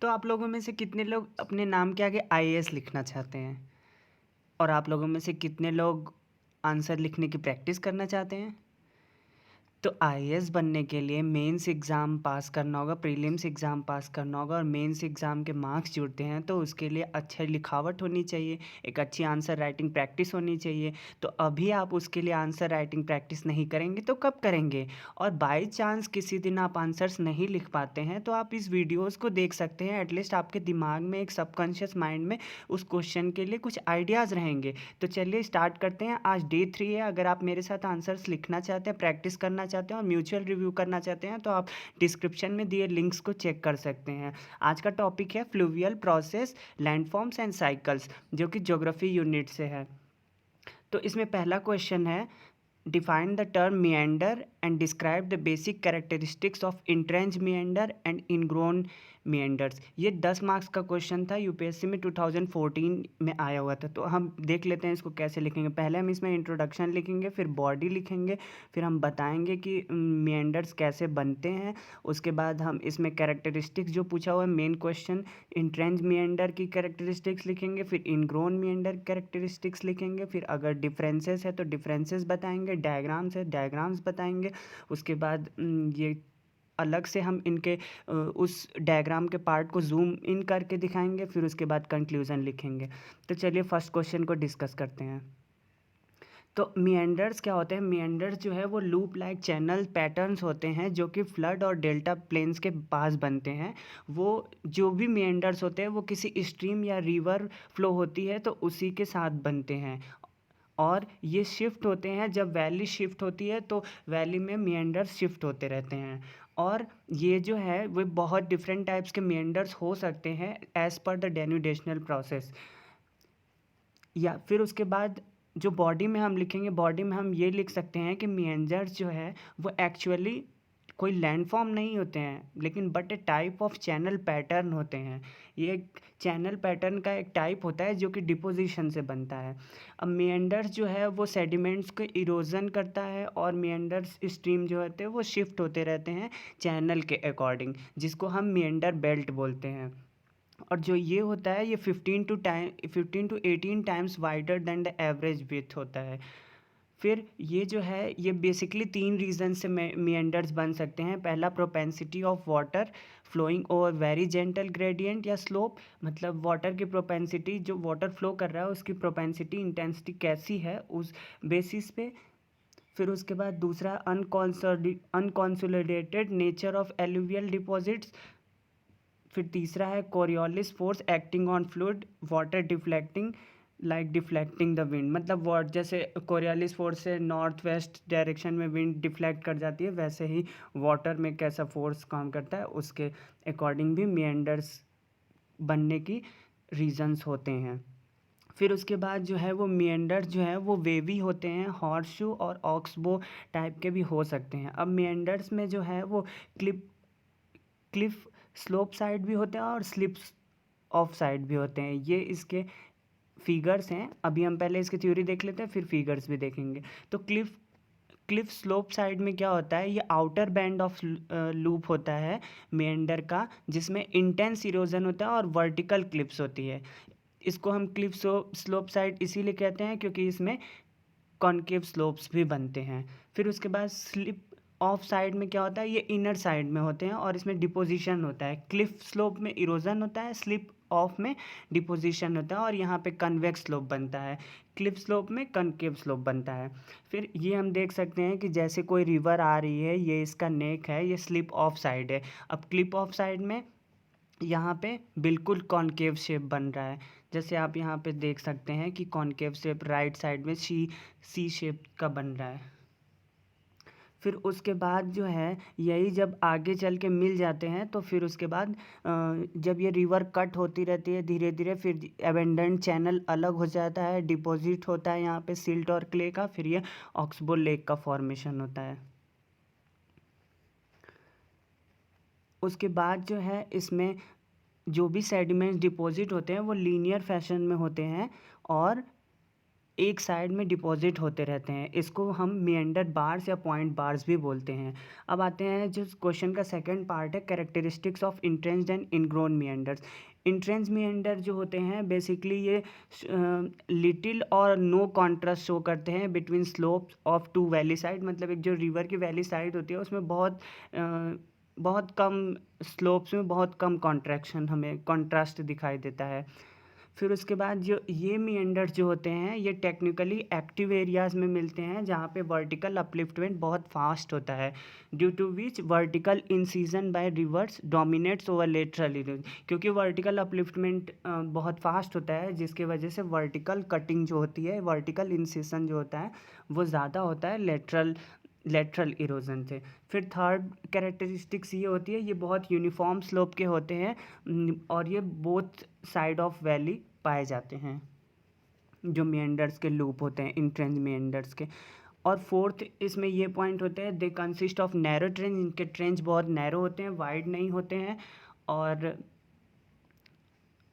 तो आप लोगों में से कितने लोग अपने नाम के आगे आईएएस लिखना चाहते हैं? और आप लोगों में से कितने लोग आंसर लिखने की प्रैक्टिस करना चाहते हैं? तो आईएएस बनने के लिए मेंस एग्ज़ाम पास करना होगा, प्रीलिम्स एग्ज़ाम पास करना होगा और मेंस एग्ज़ाम के मार्क्स जुड़ते हैं तो उसके लिए अच्छी लिखावट होनी चाहिए, एक अच्छी आंसर राइटिंग प्रैक्टिस होनी चाहिए। तो अभी आप उसके लिए आंसर राइटिंग प्रैक्टिस नहीं करेंगे तो कब करेंगे? और बाय चांस किसी दिन आप आंसर्स नहीं लिख पाते हैं तो आप इस वीडियोज़ को देख सकते हैं। एटलीस्ट आपके दिमाग में, एक सबकॉन्शियस माइंड में उस क्वेश्चन के लिए कुछ आइडियाज़ रहेंगे। तो चलिए स्टार्ट करते हैं। आज डे 3 है। अगर आप मेरे साथ आंसर्स लिखना चाहते हैं, प्रैक्टिस करना चाहते हैं और म्यूचुअल रिव्यू करना चाहते हैं तो आप डिस्क्रिप्शन में दिए लिंक्स को चेक कर सकते हैं। आज का टॉपिक है fluvial process, landforms and cycles, जो कि ज्योग्राफी यूनिट से है। तो इसमें पहला क्वेश्चन है, define the term meander and describe the basic characteristics of entrenched meander and ingrown meanders। ये 10 मार्क्स का क्वेश्चन था, यूपीएससी में 2014 में आया हुआ था। तो हम देख लेते हैं इसको कैसे लिखेंगे। पहले हम इसमें इंट्रोडक्शन लिखेंगे, फिर बॉडी लिखेंगे, फिर हम बताएंगे कि meanders कैसे बनते हैं। उसके बाद हम इसमें कैरेक्टरिस्टिक्स जो पूछा हुआ है मेन क्वेश्चन, entrenched meander की कैरेक्टरिस्टिक्स लिखेंगे, फिर ingrown meander कैरेक्टरिस्टिक्स लिखेंगे, फिर अगर डिफरेंसेस है तो डिफरेंसेस बताएंगे, डायग्राम्स है डायग्राम्स बताएंगे। उसके बाद ये अलग से हम इनके उस डायग्राम के पार्ट को जूम इन करके दिखाएंगे, फिर उसके बाद कंक्लूजन लिखेंगे। तो चलिए फर्स्ट क्वेश्चन को डिस्कस करते हैं। तो मिएंडर्स क्या होते हैं? मिएंडर्स जो है वो लूप लाइक चैनल पैटर्न्स होते हैं जो कि फ्लड और डेल्टा प्लेन्स के पास बनते हैं। वो जो भी मिएंडर्स होते हैं वो किसी स्ट्रीम या रिवर फ्लो होती है तो उसी के साथ बनते हैं। और ये शिफ्ट होते हैं, जब वैली शिफ्ट होती है तो वैली में मिएंडर्स शिफ्ट होते रहते हैं। और ये जो है वो बहुत डिफरेंट टाइप्स के मिएंडर्स हो सकते हैं एज पर द डेनुडेशनल प्रोसेस। या फिर उसके बाद जो बॉडी में हम लिखेंगे, बॉडी में हम ये लिख सकते हैं कि मिएंडर्स जो है वो एक्चुअली कोई लैंडफॉर्म नहीं होते हैं, लेकिन but A type of channel pattern होते हैं। ये एक चैनल पैटर्न का एक टाइप होता है जो कि डिपोजिशन से बनता है। अब मिएंडर्स जो है वो सेडिमेंट्स को इरोजन करता है और मिएंडर्स स्ट्रीम जो होते हैं वो शिफ्ट होते रहते हैं चैनल के अकॉर्डिंग, जिसको हम मिएंडर बेल्ट बोलते हैं। और जो ये होता है ये 15 to 18 times wider than the average width होता है। फिर ये जो है ये बेसिकली 3 रीज़न से मिएंडर्स बन सकते हैं। पहला, propensity of water flowing over very gentle gradient या स्लोप, मतलब वाटर की प्रोपेंसिटी, जो वाटर फ्लो कर रहा है उसकी प्रोपेंसिटी इंटेंसिटी कैसी है उस बेसिस पे। फिर उसके बाद दूसरा, unconsolidated nature of alluvial deposits. फिर तीसरा है Coriolis force acting on fluid water deflecting, like deflecting the wind, मतलब वाट जैसे कोरियोलिस फोर्स से नॉर्थ वेस्ट डायरेक्शन में विंड डिफ्लेक्ट कर जाती है, वैसे ही वाटर में कैसा फोर्स काम करता है उसके अकॉर्डिंग भी मिएंडर्स बनने की रीजंस होते हैं। फिर उसके बाद जो है वो मिएंडर्स जो है वो वेवी होते हैं, हॉर्सशू और ऑक्सबो टाइप के भी हो सकते हैं। अब मिएंडर्स में जो है वो क्लिफ स्लोप साइड भी होते हैं और स्लिप्स ऑफ साइड भी होते हैं। ये इसके फिगर्स हैं। अभी हम पहले इसकी थ्योरी देख लेते हैं, फिर फिगर्स भी देखेंगे। तो क्लिफ स्लोप साइड में क्या होता है, ये आउटर बैंड ऑफ लूप होता है मेंडर का, जिसमें इंटेंस इरोजन होता है और वर्टिकल क्लिप्स होती है। इसको हम क्लिफ स्लोप साइड इसीलिए कहते हैं क्योंकि इसमें कॉनकेव स्लोप्स भी बनते हैं। फिर उसके बाद स्लिप ऑफ साइड में क्या होता है, ये इनर साइड में होते हैं और इसमें डिपोजिशन होता है। क्लिफ स्लोप में इरोजन होता है, स्लिप ऑफ में डिपोजिशन होता है और यहाँ पे कन्वेक्स स्लोप बनता है। क्लिफ स्लोप में कनकेव स्लोप बनता है। फिर ये हम देख सकते हैं कि जैसे कोई रिवर आ रही है, ये इसका नेक है, ये स्लिप ऑफ साइड है। अब क्लिप ऑफ साइड में यहाँ पे बिल्कुल कॉनकेव शेप बन रहा है, जैसे आप यहाँ पे देख सकते हैं कि कॉनकेव शेप राइट साइड में सी शेप का बन रहा है। फिर उसके बाद जो है यही जब आगे चल के मिल जाते हैं तो फिर उसके बाद जब ये रिवर कट होती रहती है धीरे धीरे, फिर एबेंडेंट चैनल अलग हो जाता है, डिपॉजिट होता है यहाँ पे सिल्ट और क्ले का, फिर ये ऑक्सबो लेक का फॉर्मेशन होता है। उसके बाद जो है इसमें जो भी सेडिमेंट्स डिपॉजिट होते हैं वो लीनियर फैशन में होते हैं और एक साइड में डिपॉजिट होते रहते हैं। इसको हम मेंडर बार्स या पॉइंट बार्स भी बोलते हैं। अब आते हैं जो क्वेश्चन का सेकंड पार्ट है, characteristics of entrenched and ingrown meanders. Entrench meander जो होते हैं बेसिकली ये लिटिल और नो कॉन्ट्रास्ट शो करते हैं between slopes of two valley side. मतलब एक जो रिवर की वैली साइड होती है उसमें बहुत कम स्लोप्स में बहुत कम कॉन्ट्रैक्शन हमें कॉन्ट्रास्ट दिखाई देता है। फिर उसके बाद जो ये मीएंडर्स जो होते हैं ये टेक्निकली एक्टिव एरियाज़ में मिलते हैं जहाँ पे वर्टिकल अपलिफ्टमेंट बहुत फास्ट होता है, due to which vertical incision by rivers dominates over lateral erosion. क्योंकि वर्टिकल अपलिफ्टमेंट बहुत फास्ट होता है जिसकी वजह से वर्टिकल कटिंग जो होती है, वर्टिकल इंसीजन जो होता है वो ज़्यादा होता है लेटरल इरोजन से। फिर थर्ड कैरेक्टरिस्टिक्स ये होती है, ये बहुत यूनिफॉर्म स्लोप के होते हैं और ये बोथ साइड ऑफ वैली पाए जाते हैं जो मेंडर्स के लूप होते हैं, इंट्रेंस मेंडर्स के। और फोर्थ इसमें ये पॉइंट होते हैं, they consist of narrow trench, इनके ट्रेंच बहुत नैरो होते हैं, वाइड नहीं होते हैं। और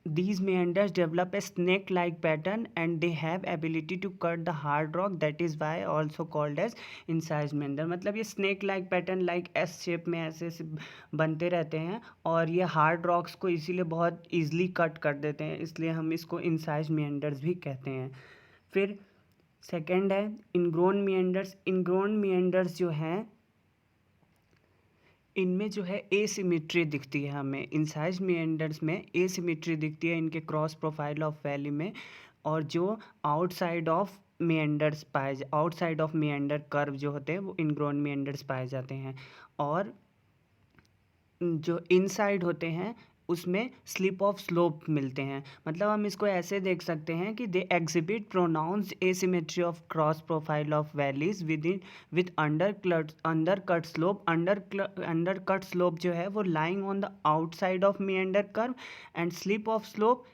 these meanders develop a snake like pattern and they have ability to cut the hard rock, that is why also called as incised meander। मतलब ये snake like pattern like S shape में ऐसे ऐसे बनते रहते हैं और ये हार्ड रॉक्स को इसीलिए बहुत ईजिली कट कर देते हैं, इसलिए हम इसको incised meanders भी कहते हैं। फिर सेकेंड है इनग्रोन meanders। इनग्रोन meanders जो हैं इनमें जो है एसिमेट्री दिखती है हमें, इंसाइज मेंडर्स में एसिमेट्री दिखती है इनके क्रॉस प्रोफाइल ऑफ वैली में। और जो outside of meanders outside of meander curve जो होते हैं वो इनग्रोन मेंडर्स पाए जाते हैं। और जो इनसाइड होते हैं उसमें स्लिप ऑफ स्लोप मिलते हैं। मतलब हम इसको ऐसे देख सकते हैं कि they exhibit pronounce asymmetry of cross profile of valleys with under cut slope. Under cut slope जो है वो lying on the outside of meander curve and slip off slope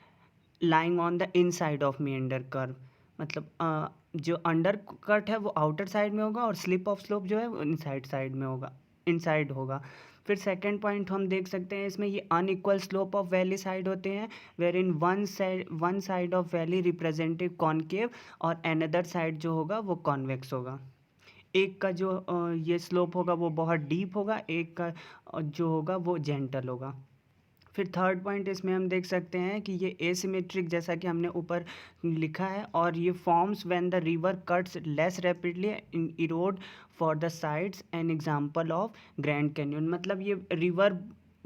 lying on the inside of meander curve. मतलब जो under cut है वो outer side में होगा और स्लिप ऑफ स्लोप जो है वो इनसाइड साइड में होगा, इनसाइड होगा। फिर सेकंड पॉइंट हम देख सकते हैं इसमें, ये unequal slope of valley side होते हैं where in one side of valley represented concave और अनदर साइड जो होगा वो कॉन्वेक्स होगा। एक का जो ये स्लोप होगा वो बहुत डीप होगा, एक का जो होगा वो जेंटल होगा। फिर थर्ड पॉइंट इसमें हम देख सकते हैं कि ये एसिमेट्रिक जैसा कि हमने ऊपर लिखा है, और ये forms when the river cuts less rapidly Erode for the sides an example of grand Canyon. मतलब ये रिवर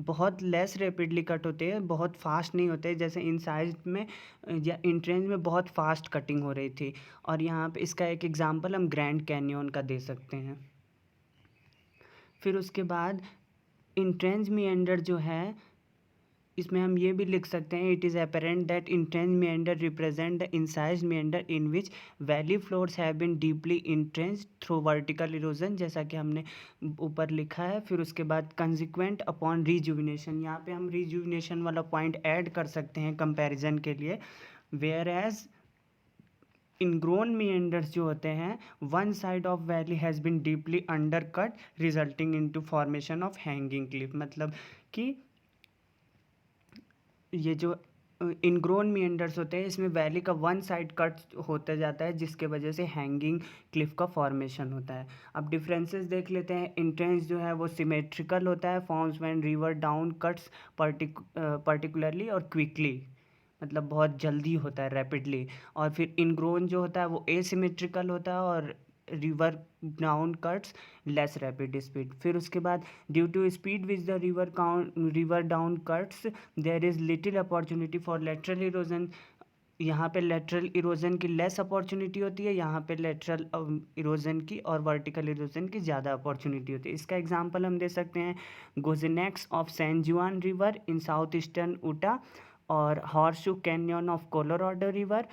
बहुत लेस रैपिडली कट होते हैं, बहुत फास्ट नहीं होते जैसे इन साइज में या इंट्रेंस में बहुत फास्ट कटिंग हो रही थी। और यहाँ पे इसका एक एग्जांपल हम ग्रैंड कैन्यन का दे सकते हैं। फिर उसके बाद इंट्रेंस मेंडर जो है इसमें हम ये भी लिख सकते हैं, it is apparent that entrench meander represent the incise meander in which valley floors have been deeply entrenched through vertical erosion, जैसा कि हमने ऊपर लिखा है। फिर उसके बाद कंसिक्वेंट अपॉन रिजुविनेशन, यहाँ पे हम रिजुविनेशन वाला पॉइंट ऐड कर सकते हैं कंपैरिजन के लिए। वेयर एज इनग्रोन मेंडर्स जो होते हैं one side of valley has been deeply under cut resulting into formation of hanging cliff. मतलब कि ये जो इनग्रोन मेंडर्स होते हैं इसमें वैली का वन साइड कट होता जाता है जिसके वजह से हैंगिंग क्लिफ का फॉर्मेशन होता है। अब डिफरेंसेस देख लेते हैं। इंट्रेंस जो है वो सिमेट्रिकल होता है, forms when river down cuts particularly और क्विकली, मतलब बहुत जल्दी होता है, रैपिडली। और फिर इनग्रोन जो होता है वो एसिमेट्रिकल होता है और river down cuts less rapid speed. फिर उसके बाद due to speed which the river down cuts there is little opportunity for lateral erosion. यहाँ पे लेटरल इरोजन की लेस अपॉर्चुनिटी होती है, यहाँ पे लेटरल इरोजन की और वर्टिकल इरोजन की ज़्यादा अपॉर्चुनिटी होती है। इसका एग्जांपल हम दे सकते हैं गोजेनेक्स ऑफ सैन जुआन रिवर इन साउथ ईस्टर्न उटा और horseshoe Canyon of Colorado river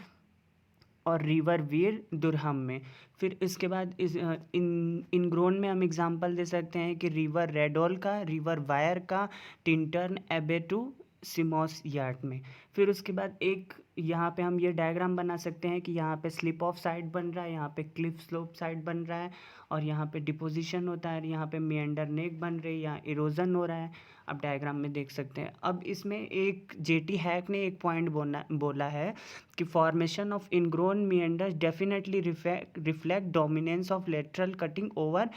और रिवर वीर दुरहम में। फिर इसके बाद इनग्रोन में हम एग्जांपल दे सकते हैं कि रिवर रेडोल का, रिवर वायर का, टिंटर्न एबेटू सिमोस यार्ड में। फिर उसके बाद एक यहाँ पे हम ये डायग्राम बना सकते हैं कि यहाँ पे स्लिप ऑफ साइड बन रहा है, यहाँ पे क्लिफ स्लोप साइड बन रहा है और यहाँ पे डिपोजिशन होता है, यहाँ पे मेंडर नेक बन रही है, यहाँ इरोजन हो रहा है। आप डायग्राम में देख सकते हैं। अब इसमें एक जेटी हैक ने एक पॉइंट बोला है कि formation of ingrown meanders definitely reflect dominance of lateral cutting over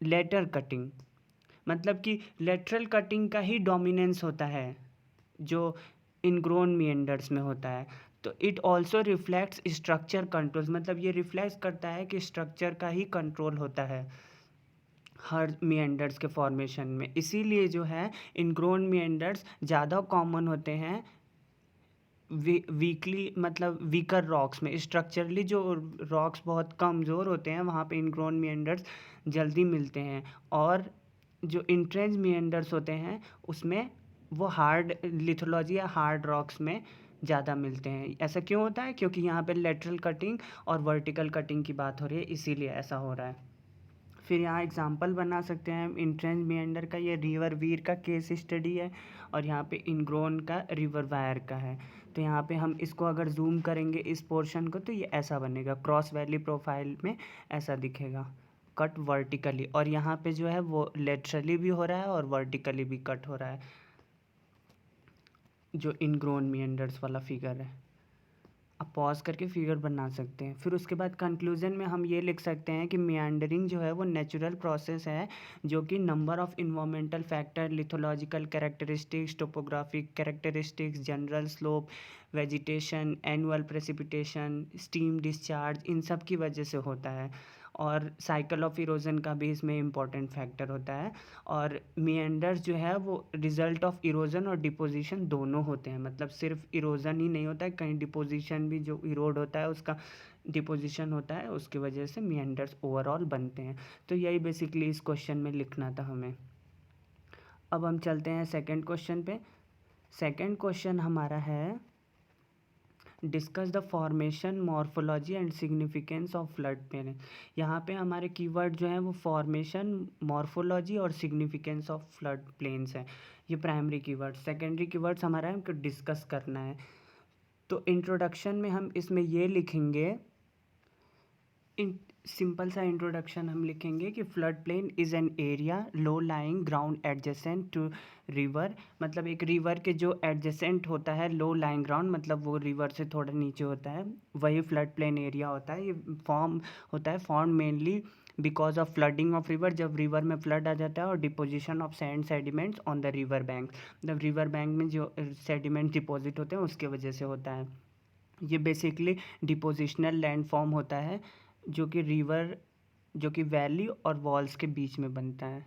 lateral cutting. मतलब कि लेटरल कटिंग का ही डोमिनेंस होता है जो इनग्रोन मीएंडर्स में होता है। तो it also reflects structure control, मतलब ये रिफ्लेक्ट करता है कि स्ट्रक्चर का ही कंट्रोल होता है हर मीएंडर्स के फॉर्मेशन में। इसीलिए जो है इनग्रोन मीएंडर्स ज़्यादा कॉमन होते हैं वीकली, मतलब वीकर रॉक्स में। स्ट्रक्चरली जो रॉक्स बहुत कमज़ोर होते हैं वहाँ पे इनग्रोन मीएंडर्स जल्दी मिलते हैं, और जो इंट्रेंस मीएंडर्स होते हैं उसमें वो हार्ड लिथोलॉजी या हार्ड रॉक्स में ज़्यादा मिलते हैं। ऐसा क्यों होता है? क्योंकि यहाँ पे लेटरल कटिंग और वर्टिकल कटिंग की बात हो रही है, इसीलिए ऐसा हो रहा है। फिर यहाँ एग्जांपल बना सकते हैं इंट्रेंस मीएंडर का, ये रिवर वीर का केस स्टडी है, और यहाँ पे इनग्रोन का रिवर वायर का है। तो यहाँ पे हम इसको अगर जूम करेंगे इस पोर्शन को तो ये ऐसा बनेगा, क्रॉस वैली प्रोफाइल में ऐसा दिखेगा, कट वर्टिकली। और यहाँ पे जो है वो लेटरली भी हो रहा है और वर्टिकली भी कट हो रहा है, जो इनग्रोन मीएंडर्स वाला फिगर है। आप पॉज करके फिगर बना सकते हैं। फिर उसके बाद कंक्लूजन में हम ये लिख सकते हैं कि मियांडरिंग जो है वो नेचुरल प्रोसेस है जो कि number of environmental factor, lithological characteristics, topographic characteristics, general slope, vegetation, annual precipitation, stream discharge, इन सब की वजह से होता है। और साइकिल ऑफ इरोजन का भी इसमें इम्पॉर्टेंट फैक्टर होता है। और मिएंडर्स जो है वो रिजल्ट ऑफ इरोजन और डिपोजिशन दोनों होते हैं, मतलब सिर्फ इरोजन ही नहीं होता है, कहीं डिपोजिशन भी, जो इरोड होता है उसका डिपोजिशन होता है, उसकी वजह से मिएंडर्स ओवरऑल बनते हैं। तो यही बेसिकली इस क्वेश्चन में लिखना था हमें। अब हम चलते हैं सेकंड क्वेश्चन पे। सेकंड क्वेश्चन हमारा है discuss the formation, morphology and significance of flood plane. यहाँ पे हमारे कीवर्ड जो हैं वो फॉर्मेशन, मॉर्फोलॉजी और सिग्निफिकेंस ऑफ फ्लड प्लेन्स हैं, ये प्राइमरी कीवर्ड। सेकेंडरी कीवर्ड्स हमारा है उनको डिस्कस करना है। तो इंट्रोडक्शन में हम इसमें ये लिखेंगे, सिंपल सा इंट्रोडक्शन हम लिखेंगे कि flood plain is an area low lying ground adjacent to river. मतलब एक रिवर के जो एडजेसेंट होता है लो लाइंग ग्राउंड, मतलब वो रिवर से थोड़ा नीचे होता है, वही फ्लड प्लेन एरिया होता है। ये फॉर्म होता है form mainly because of flooding of river, जब रिवर में फ्लड आ जाता है, और deposition of sand sediments on the river bank, मतलब रिवर बैंक में जो सेडिमेंट डिपॉजिट होते हैं उसके वजह से होता है। ये बेसिकली डिपोजिशनल लैंड फॉर्म होता है जो कि रिवर, जो कि वैली और वॉल्स के बीच में बनता है,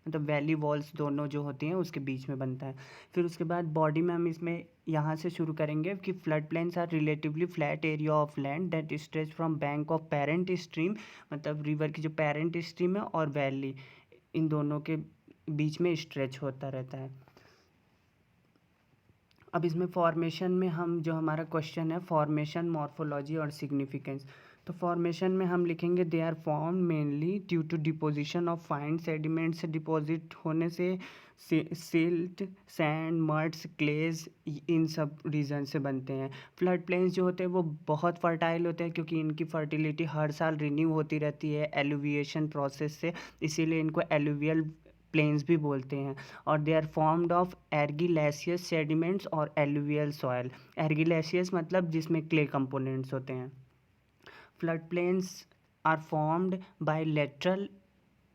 मतलब वैली वॉल्स दोनों जो होती हैं उसके बीच में बनता है। फिर उसके बाद बॉडी में हम इसमें यहाँ से शुरू करेंगे कि flood plains are relatively flat area of land that stretch from bank of parent stream, मतलब रिवर की जो पेरेंट स्ट्रीम है और वैली, इन दोनों के बीच में स्ट्रेच होता रहता है। अब इसमें फॉर्मेशन में हम, जो हमारा क्वेश्चन है फॉर्मेशन, मॉर्फोलॉजी और सिग्निफिकेंस, तो फॉर्मेशन में हम लिखेंगे they are form mainly due to deposition of fine sediment, से डिपॉजिट होने से सिल्ट, सैंड, मड्स, क्लेज, इन सब रीजन से बनते हैं। फ्लड प्लेन्स जो होते हैं वो बहुत फर्टाइल होते हैं क्योंकि इनकी फर्टिलिटी हर साल रिन्यू होती रहती है एलुविएशन प्रोसेस से, इसीलिए इनको एलुवियल प्लेन्स भी बोलते हैं। और they are formed of argillaceous sediments और एलुवियल सॉयल। एर्गिलेशियस मतलब जिसमें क्ले कंपोनेंट्स होते हैं। Flood plains are formed by lateral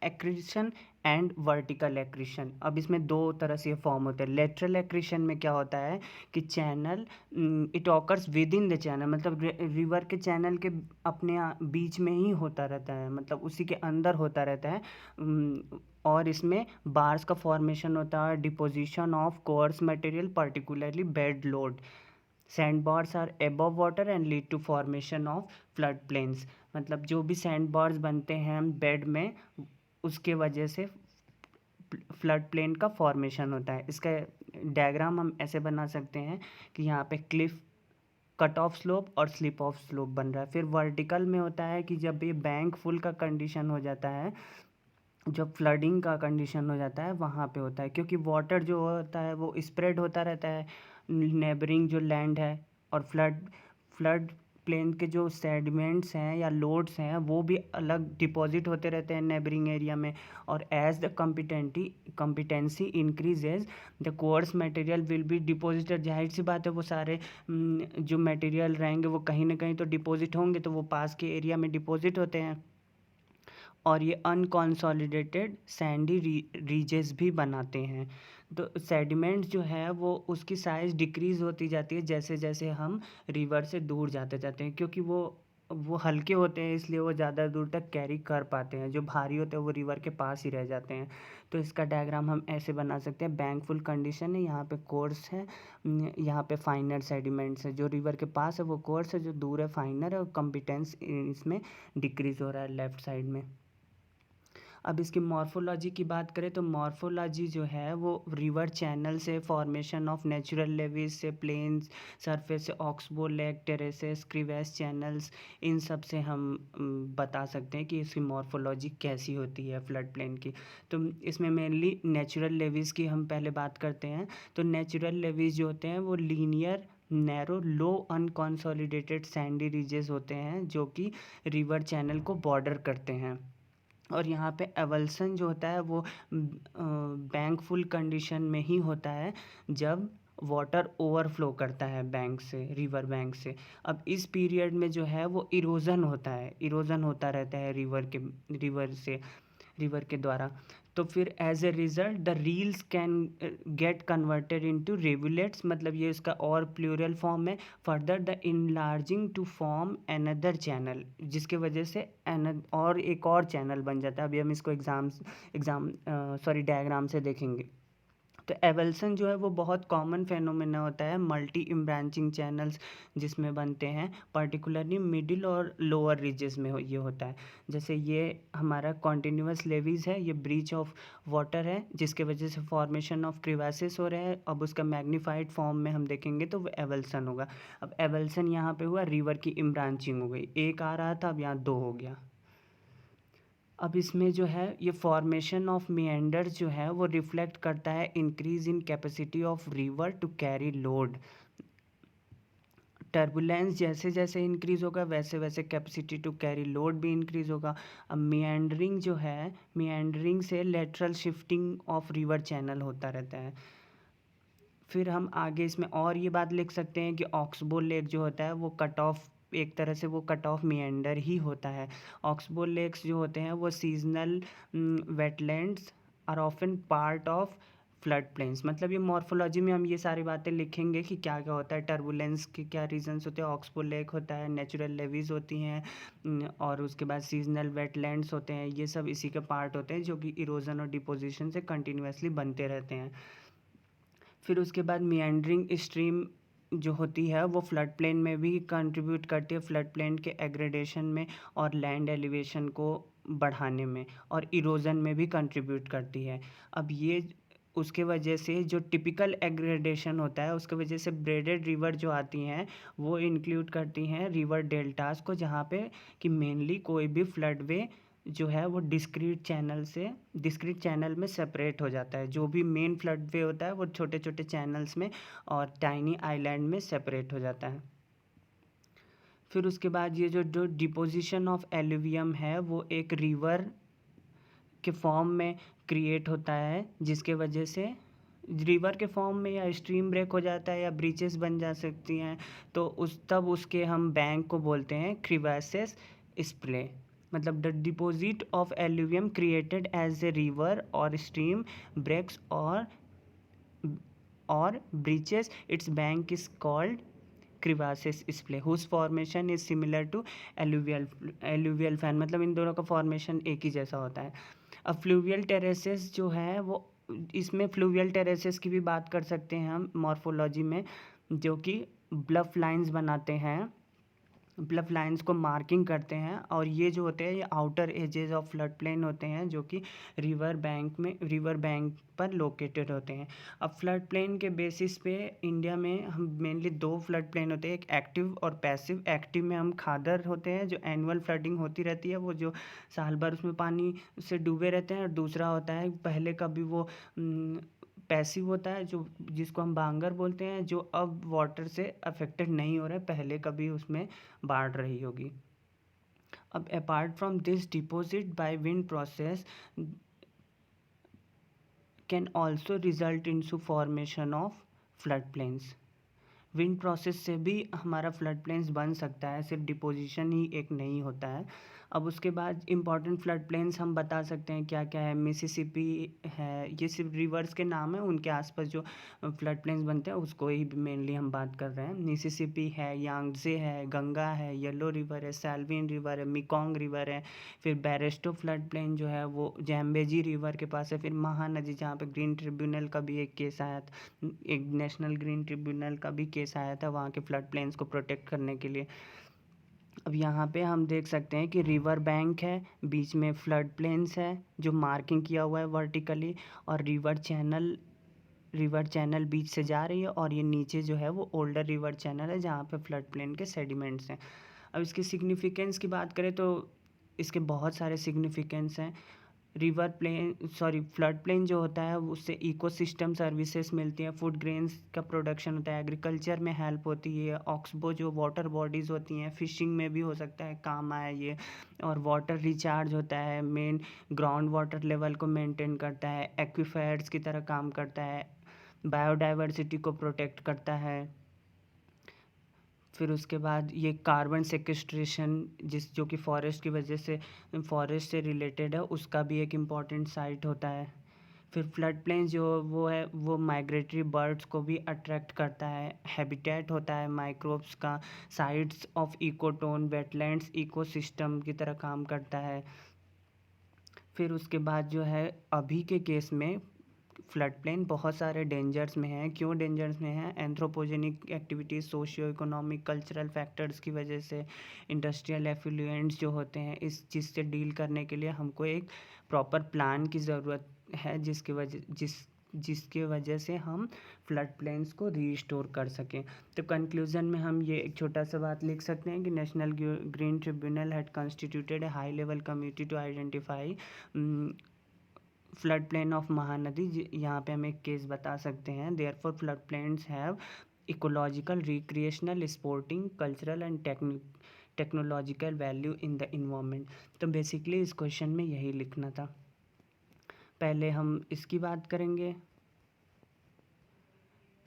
accretion and vertical accretion. अब इसमें दो तरह से फॉर्म होते हैं। लेटरल एक्रीशन में क्या होता है कि channel, it occurs with in the channel, मतलब रिवर के चैनल के अपने बीच में ही होता रहता है, मतलब उसी के अंदर होता रहता है। और इसमें बार्स का फॉर्मेशन होता है, deposition of coarse material particularly bed load. Sand bars are above water and lead to formation of flood plains, मतलब जो भी सैंड बार्स बनते हैं बेड में उसके वजह से फ्लड प्लेन का फॉर्मेशन होता है। इसका डायग्राम हम ऐसे बना सकते हैं कि यहाँ पे क्लिफ, कट ऑफ स्लोप और स्लिप ऑफ स्लोप बन रहा है। फिर वर्टिकल में होता है कि जब ये बैंक फुल का कंडीशन हो जाता है, जब फ्लडिंग का कंडीशन हो जाता है वहाँ पे होता है, क्योंकि वाटर जो होता है वो स्प्रेड होता रहता है नेबरिंग जो लैंड है, और फ्लड प्लेन के जो सेडिमेंट्स हैं या लोड्स हैं वो भी अलग डिपॉजिट होते रहते हैं नेबरिंग एरिया में। और as the competency increases the course material will be deposited. जाहिर सी बात है वो सारे जो मटेरियल रहेंगे वो कहीं ना कहीं तो डिपॉजिट होंगे, तो वो पास के एरिया में डिपॉजिट होते हैं और ये अनकॉन्सोलिडेटेड सैंडी रीजेस भी बनाते हैं। तो सेडिमेंट जो है वो उसकी साइज़ डिक्रीज़ होती जाती है जैसे जैसे हम रिवर से दूर जाते जाते हैं, क्योंकि वो हल्के होते हैं इसलिए वो ज़्यादा दूर तक कैरी कर पाते हैं। जो भारी होते हैं वो रिवर के पास ही रह जाते हैं। तो इसका डायग्राम हम ऐसे बना सकते हैं। बैंकफुल कंडीशन है, यहाँ पे कोर्स है, यहाँ पे फाइनर सेडिमेंट्स है। जो रिवर के पास है वो कोर्स है, जो दूर है फाइनर है, और कॉम्पिटेंस इसमें डिक्रीज़ हो रहा है लेफ्ट साइड में। अब इसकी मॉर्फोलॉजी की बात करें तो मॉर्फोलॉजी जो है वो रिवर चैनल से, फॉर्मेशन ऑफ नेचुरल लेवीज से, प्लेन्स सरफेस से, ऑक्सबो लेक, टेरेसेस, क्रीवैस चैनल्स, इन सब से हम बता सकते हैं कि इसकी मॉर्फोलॉजी कैसी होती है फ्लड प्लेन की। तो इसमें मेनली नेचुरल लेवीज की हम पहले बात करते हैं। तो नेचुरल लेवीज जो होते हैं वो लीनियर नैरो लो अनकॉन्सोलिडेटेड सैंडी रीजेस होते हैं जो कि रिवर चैनल को बॉर्डर करते हैं। और यहाँ पे एवल्सन जो होता है वो बैंक फुल कंडीशन में ही होता है जब वाटर ओवरफ्लो करता है बैंक से, रिवर बैंक से। अब इस पीरियड में जो है वो इरोज़न होता है, इरोज़न होता रहता है रिवर के द्वारा। तो फिर as a result the rills can get converted into rivulets, मतलब ये इसका और प्लूरल फॉर्म है। Further the enlarging to form another channel, जिसके वजह से और एक और चैनल बन जाता है। अभी हम इसको डायग्राम से देखेंगे। तो एवल्सन जो है वो बहुत कॉमन फेनोमेना होता है, मल्टी इम्ब्रांचिंग चैनल्स जिसमें बनते हैं, पर्टिकुलरली मिडिल और लोअर रीजेस में ये होता है। जैसे ये हमारा कॉन्टिन्यूस लेवीज है, ये ब्रीच ऑफ वाटर है जिसके वजह से फॉर्मेशन ऑफ क्रिवासिस हो रहे हैं। अब उसका मैग्नीफाइड फॉर्म में हम देखेंगे तो वो एवल्सन होगा। अब एवल्सन यहाँ पे हुआ, रिवर की इम्ब्रांचिंग हो गई, एक आ रहा था अब यहाँ दो हो गया। अब इसमें जो है ये फॉर्मेशन ऑफ मिएंडर्स जो है वो रिफ्लेक्ट करता है increase in capacity of river to carry load. Turbulence जैसे जैसे इंक्रीज होगा वैसे वैसे कैपेसिटी टू कैरी लोड भी इंक्रीज होगा। अब मिएंडरिंग जो है, मिएंडरिंग से lateral shifting of river channel होता रहता है। फिर हम आगे इसमें और ये बात लिख सकते हैं कि ऑक्सबो लेक जो होता है वो कट ऑफ, एक तरह से वो कट ऑफ मिएंडर ही होता है। ऑक्सबो लेक्स जो होते हैं वो seasonal wetlands are often part of flood plains. मतलब ये मॉर्फोलॉजी में हम ये सारी बातें लिखेंगे कि क्या क्या होता है, टर्बुलेंस के क्या रीजंस होते हैं, ऑक्सबो लेक होता है, नेचुरल लेवीज होती हैं, और उसके बाद सीजनल वेटलैंड्स होते हैं। ये सब इसी के पार्ट होते हैं जो कि इरोजन और डिपोजिशन से कंटिन्यूसली बनते रहते हैं। फिर उसके बाद मिएंडरिंग स्ट्रीम जो होती है वो फ्लड प्लेन में भी कंट्रीब्यूट करती है, फ्लड प्लेन के एग्रेडेशन में और लैंड एलिवेशन को बढ़ाने में, और इरोजन में भी कंट्रीब्यूट करती है। अब ये उसके वजह से जो टिपिकल एग्रेडेशन होता है उसके वजह से ब्रेडेड रिवर जो आती हैं वो इंक्लूड करती हैं रिवर डेल्टास को, जहाँ पे कि मेनली कोई भी फ्लड वे जो है वो डिस्क्रीट चैनल में सेपरेट हो जाता है। जो भी मेन फ्लड वे होता है वो छोटे छोटे चैनल्स में और टाइनी आइलैंड में सेपरेट हो जाता है। फिर उसके बाद ये जो डिपोजिशन ऑफ एलुवियम है वो एक रिवर के फॉर्म में क्रिएट होता है, जिसके वजह से रिवर के फॉर्म में या स्ट्रीम ब्रेक हो जाता है या ब्रीचेस बन जा सकती हैं। तो तब उसके हम बैंक को बोलते हैं क्रिवासिस स्प्ले। मतलब the deposit of alluvium created as a river और स्ट्रीम ब्रेक्स और breaches its bank is called crevasse splay whose formation is similar to alluvial fan. मतलब इन दोनों का फॉर्मेशन एक ही जैसा होता है। अब फ्लूवियल टेरेसेस जो है वो, इसमें फ्लूवियल टेरेसेस की भी बात कर सकते हैं हम मॉर्फोलॉजी में, जो कि ब्लफ लाइंस बनाते हैं, ब्लफ लाइंस को मार्किंग करते हैं। और ये जो होते हैं ये outer edges of flood plain होते हैं जो कि रिवर बैंक पर लोकेटेड होते हैं। अब फ्लड प्लेन के बेसिस पे इंडिया में हम मेनली दो फ्लड प्लेन होते हैं, एक एक्टिव और पैसिव। एक्टिव में हम खादर होते हैं जो एनुअल फ्लडिंग होती रहती है, वो जो साल भर उसमें पानी से डूबे रहते हैं, और दूसरा होता है पहले कभी वो पैसिव होता है, जो जिसको हम बांगर बोलते हैं, जो अब वाटर से अफेक्टेड नहीं हो रहा है, पहले कभी उसमें बाढ़ रही होगी। अब apart from this deposit by wind process can also result into formation of flood planes. Wind process से भी हमारा फ्लड प्लेन्स बन सकता है, सिर्फ डिपोजिशन ही एक नहीं होता है। अब उसके बाद इम्पॉर्टेंट फ्लड प्लेन्स हम बता सकते हैं क्या क्या है। मिसिसिपी है, ये सिर्फ रिवर्स के नाम है, उनके आसपास जो फ्लड प्लेन्स बनते हैं उसको ही मेनली हम बात कर रहे हैं। मिसिसिपी है, यांगजे है, गंगा है, येलो रिवर है, सैल्विन रिवर है, मिकोंग रिवर है। फिर बैरेस्टो फ्लड प्लेन जो है वो जैम्बेजी रिवर के पास है। फिर महानदी, जहाँ पे ग्रीन ट्रिब्यूनल का भी एक केस आया था, एक नेशनल ग्रीन ट्रिब्यूनल का भी केस आया था वहाँ के फ्लड प्लेन्स को प्रोटेक्ट करने के लिए। अब यहाँ पे हम देख सकते हैं कि रिवर बैंक है, बीच में फ्लड प्लेन्स है जो मार्किंग किया हुआ है वर्टिकली, और रिवर चैनल बीच से जा रही है, और ये नीचे जो है वो ओल्डर रिवर चैनल है जहाँ पे फ्लड प्लेन के सेडिमेंट्स हैं। अब इसकी सिग्निफिकेंस की बात करें तो इसके बहुत सारे सिग्निफिकेंस हैं। फ्लड प्लेन जो होता है उससे इकोसिस्टम सर्विसेज मिलती हैं, फूड ग्रेन्स का प्रोडक्शन होता है, एग्रीकल्चर में हेल्प होती है, ऑक्सबो जो वाटर बॉडीज़ होती हैं, फिशिंग में भी हो सकता है काम आए ये, और वाटर रिचार्ज होता है, मेन ग्राउंड वाटर लेवल को मेंटेन करता है, एक्वीफायर्स की तरह काम करता है, बायोडाइवर्सिटी को प्रोटेक्ट करता है। फिर उसके बाद ये कार्बन सेक्वेस्ट्रेशन जो कि फॉरेस्ट से रिलेटेड है, उसका भी एक इम्पॉर्टेंट साइट होता है। फिर फ्लड प्लेन जो वो है वो माइग्रेटरी बर्ड्स को भी अट्रैक्ट करता है, हैबिटेट होता है माइक्रोब्स का, sites of ecotone, wetlands ecosystem की तरह काम करता है। फिर उसके बाद जो है अभी के केस में फ्लड प्लेन बहुत सारे डेंजर्स में हैं। क्यों डेंजर्स में हैं? Anthropogenic activities, socio economic, cultural factors की वजह से, इंडस्ट्रियल एफ्लुएंट्स जो होते हैं, इस चीज़ से डील करने के लिए हमको एक प्रॉपर प्लान की ज़रूरत है, जिसके वजह से हम फ्लड प्लेन्स को रीस्टोर कर सकें। तो कंक्लूज़न में हम ये एक छोटा सा बात लिख सकते हैं कि National Green Tribunal had constituted a high level committee to identify flood plain of Mahanadi. यहाँ पे हम एक केस बता सकते हैं। Therefore flood plains have ecological, recreational, sporting, cultural and technological value in the environment. तो बेसिकली इस क्वेश्चन में यही लिखना था। पहले हम इसकी बात करेंगे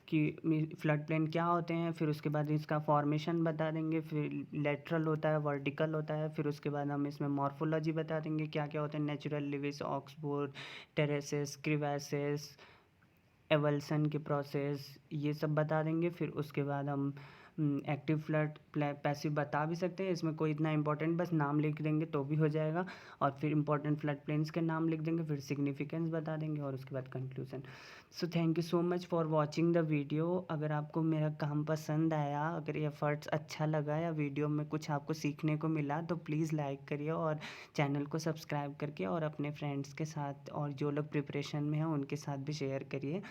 कि फ्लड प्लेन क्या होते हैं, फिर उसके बाद इसका फॉर्मेशन बता देंगे, फिर लेटरल होता है, वर्टिकल होता है, फिर उसके बाद हम इसमें मॉर्फोलॉजी बता देंगे क्या क्या होते हैं, नेचुरल लिविस, ऑक्सबोर्ड, टेरेसेस, क्रिवैसेस, एवल्सन के प्रोसेस, ये सब बता देंगे। फिर उसके बाद हम एक्टिव फ्लड पैसिव बता भी सकते हैं, इसमें कोई इतना इंपॉर्टेंट, बस नाम लिख देंगे तो भी हो जाएगा। और फिर इंपॉर्टेंट फ्लड प्लेन्स के नाम लिख देंगे, फिर सिग्निफिकेंस बता देंगे, और उसके बाद conclusion. So thank you so much for watching the video. अगर आपको मेरा काम पसंद आया, अगर ये एफर्ट्स अच्छा लगा या वीडियो में कुछ आपको सीखने को मिला, तो प्लीज़ लाइक करिए और चैनल को सब्सक्राइब करके और अपने फ्रेंड्स के साथ और जो लोग प्रिपरेशन में हैं उनके साथ भी शेयर करिए।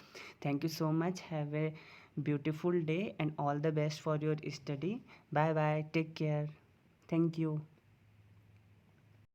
Thank you so much. Have a beautiful day and all the best for your study. Bye bye. Take care. Thank you.